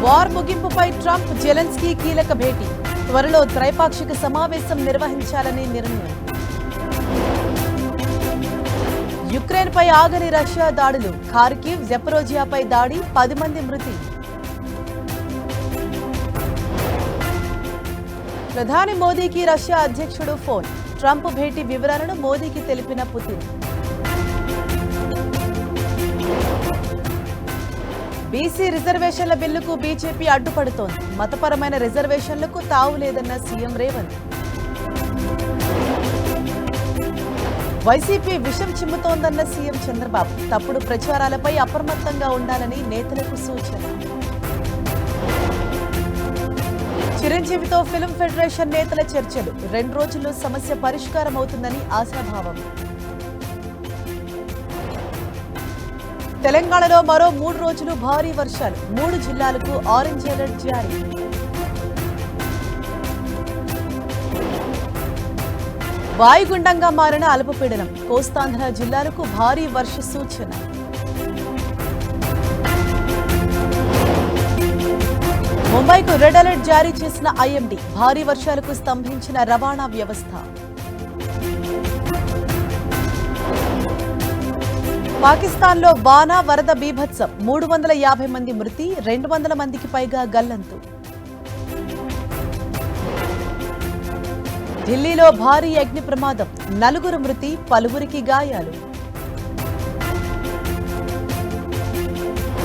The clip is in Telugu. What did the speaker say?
వార్ ముగింపుపై ట్రంప్ జెలెన్స్కీ కీలక భేటీ త్వరలో త్రైపాక్షిక సమావేశం నిర్వహించాలని నిర్ణయం. యుక్రెయిన్పై ఆగని రష్యా దాడులు ఖార్కివ్, జెపరోజియాపై దాడి 10 మంది మృతి. ప్రధాని మోదీకి రష్యా అధ్యక్షుడు ఫోన్. ట్రంప్ భేటీ వివరాలను మోదీకి తెలిపిన పుతిన్. బీసీ రిజర్వేషన్ల బిల్లుకు బీజేపీ అడ్డుపడుతోంది. మతపరమైన రిజర్వేషన్లకు తావు లేదన్న సీఎం రేవంత్. వైసీపీ విషం చిమ్ముతోందన్న సీఎం చంద్రబాబు. తప్పుడు ప్రచారాలపై అప్రమత్తంగా ఉండాలని నేతలకు సూచన. చిరంజీవితో ఫిల్మ్ ఫెడరేషన్ నేతల చర్చలు. 2 రోజుల్లో సమస్య పరిష్కారం అవుతుందని ఆశాభావం. తెలంగాణలో మరో 3 రోజులు భారీ వర్షాలు. 3 జిల్లాలకు ఆరెంజ్ అలర్ట్ జారీ. వాయుగుండంగా మారిన అల్పపీడనం. కోస్తాంధ్ర జిల్లాలకు భారీ వర్ష సూచన. ముంబైకు రెడ్ అలర్ట్ జారీ చేసిన ఐఎండీ. భారీ వర్షాలకు స్తంభించిన రవాణా వ్యవస్థ. పాకిస్తాన్లో వానా వరద బీభత్సం. 350 మంది మృతి, 200 మందికి పైగా గల్లంతు. ఢిల్లీలో భారీ అగ్ని ప్రమాదం. 4 మృతి, పలువురికి గాయాలు.